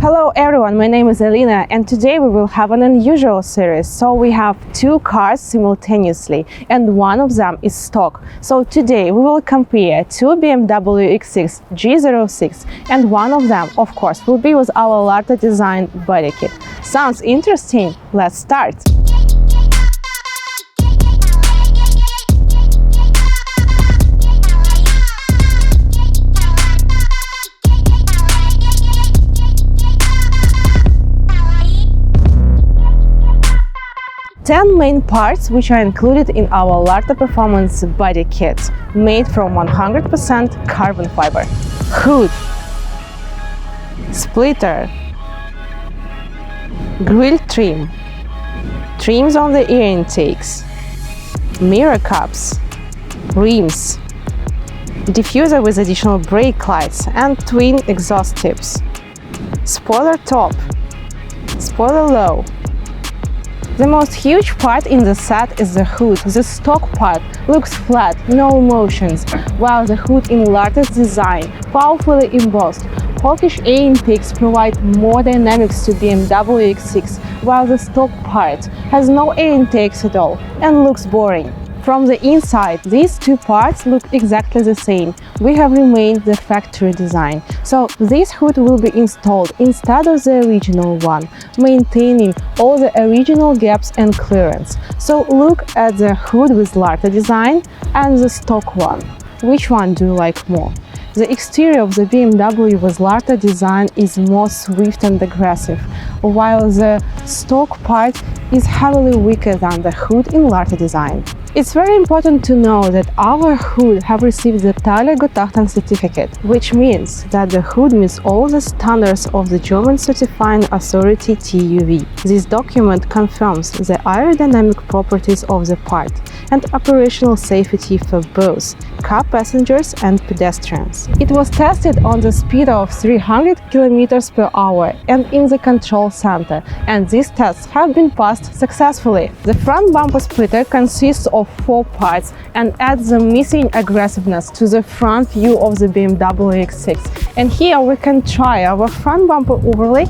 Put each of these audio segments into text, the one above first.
Hello everyone, my name is Alina and today we will have an unusual series. So we have two cars simultaneously and one of them is stock. So today we will compare two BMW X6 G06 and one of them, of course, will be with our Larte Design body kit. Sounds interesting? Let's start! Ten main parts which are included in our Larte Performance body kit, made from 100% carbon fiber. Hood, splitter, grille trim, trims on the air intakes, mirror caps, rims, diffuser with additional brake lights and twin exhaust tips, spoiler top, spoiler low. The most huge part in the set is the hood. The stock part looks flat, no motions, while the hood in Larte Design, powerfully embossed, hawkish air intakes provide more dynamics to BMW X6, while the stock part has no air intakes at all and looks boring. From the inside, these two parts look exactly the same. We have remained the factory design. So this hood will be installed instead of the original one, maintaining all the original gaps and clearance. So look at the hood with Larte Design and the stock one. Which one do you like more? The exterior of the BMW with Larte Design is more swift and aggressive, while the stock part is heavily weaker than the hood in Larte Design. It's very important to know that our hood have received the Teile Gutachten certificate, which means that the hood meets all the standards of the German certifying authority TÜV. This document confirms the aerodynamic properties of the part and operational safety for both car passengers and pedestrians. It was tested on the speed of 300 km per hour and in the control center, and these tests have been passed successfully. The front bumper splitter consists of 4 parts and adds the missing aggressiveness to the front view of the BMW X6. And here we can try our front bumper overlay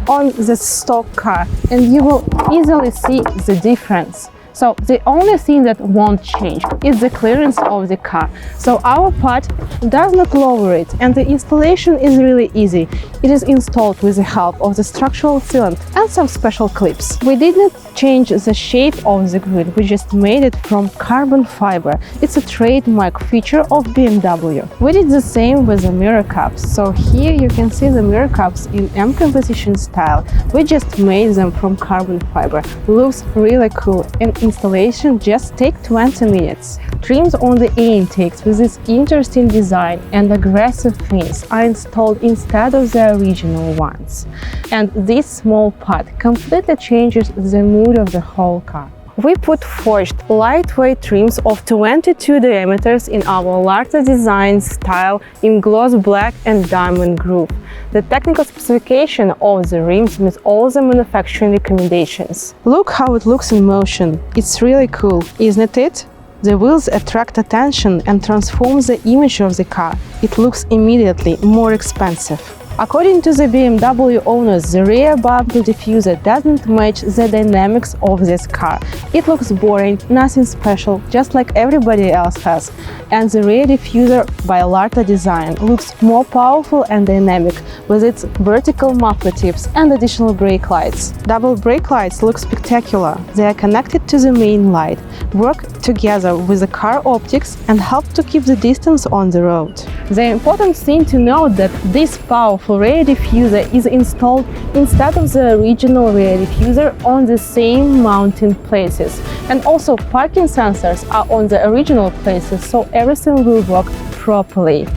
on the stock car and you will easily see the difference. So the only thing that won't change is the clearance of the car. So our part does not lower it and the installation is really easy. It is installed with the help of the structural sealant and some special clips. We did not change the shape of the grille, we just made it from carbon fiber. It's a trademark feature of BMW. We did the same with the mirror caps. So here you can see the mirror caps in M composition style. We just made them from carbon fiber. Looks really cool and installation just take 20 minutes. Trims on the air intakes with this interesting design and aggressive fins are installed instead of the original ones. And this small part completely changes the mood of the whole car. We put forged lightweight trims of 22 diameters in our Larte Design style in gloss black and diamond groove. The technical specification of the rims meets all the manufacturing recommendations. Look how it looks in motion. It's really cool, isn't it? The wheels attract attention and transform the image of the car. It looks immediately more expensive. According to the BMW owners, the rear bumper diffuser doesn't match the dynamics of this car. It looks boring, nothing special, just like everybody else has. And the rear diffuser by Larte Design looks more powerful and dynamic with its vertical muffler tips and additional brake lights. Double brake lights look spectacular. They are connected to the main light, work together with the car optics and help to keep the distance on the road. The important thing to note that this powerful rear diffuser is installed instead of the original rear diffuser on the same mounting places. And also parking sensors are on the original places, so everything will work properly.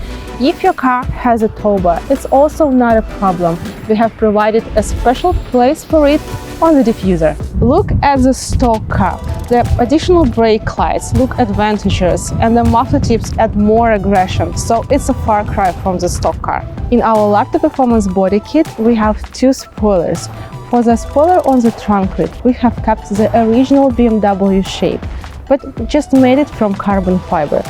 If your car has a tow bar, it's also not a problem. We have provided a special place for it on the diffuser. Look at the stock car. The additional brake lights look advantageous and the muffler tips add more aggression, so it's a far cry from the stock car. In our Larte Performance body kit, we have 2 spoilers. For the spoiler on the trunk lid, we have kept the original BMW shape, but just made it from carbon fiber.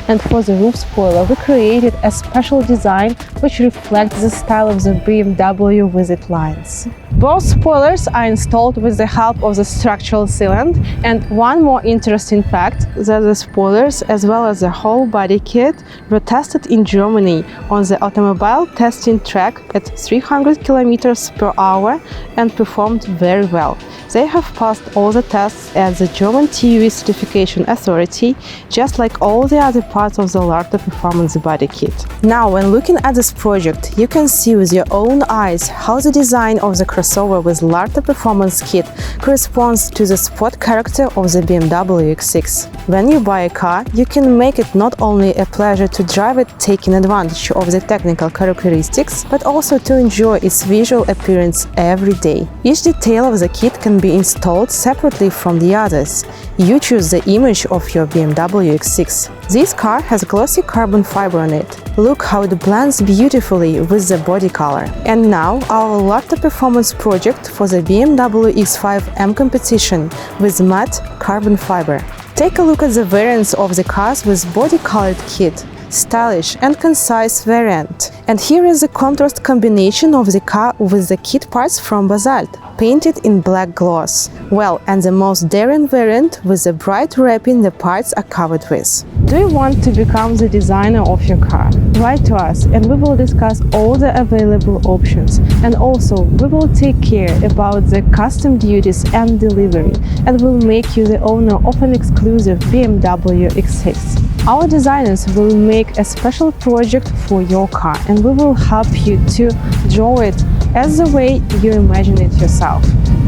And for the roof spoiler, we created a special design which reflects the style of the BMW with its lines. Both spoilers are installed with the help of the structural sealant, and one more interesting fact that the spoilers as well as the whole body kit were tested in Germany on the automobile testing track at 300 km/h and performed very well. They have passed all the tests at the German TÜV certification authority, just like all the other parts of the Larte Performance body kit. Now, when looking at this project, you can see with your own eyes how the design of the crossover with Larte Performance Kit corresponds to the sport character of the BMW X6. When you buy a car, you can make it not only a pleasure to drive it, taking advantage of the technical characteristics, but also to enjoy its visual appearance every day. Each detail of the kit can be installed separately from the others. You choose the image of your BMW X6. This car has glossy carbon fiber on it. Look how it blends beautifully with the body color. And now our Larte Performance project for the BMW X5 M competition with matte carbon fiber. Take a look at the variants of the cars with body-colored kit. Stylish and concise variant. And here is the contrast combination of the car with the kit parts from basalt, painted in black gloss. Well, and the most daring variant with the bright wrapping the parts are covered with. Do you want to become the designer of your car? Write to us and we will discuss all the available options. And also, we will take care about the custom duties and delivery, and will make you the owner of an exclusive BMW X6. Our designers will make a special project for your car, and we will help you to draw it as the way you imagine it yourself,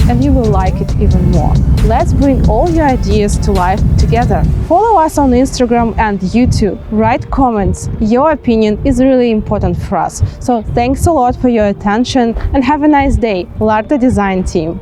and you will like it even more. Let's bring all your ideas to life together. Follow us on Instagram and YouTube. Write comments. Your opinion is really important for us. So thanks a lot for your attention and have a nice day, Larte Design team.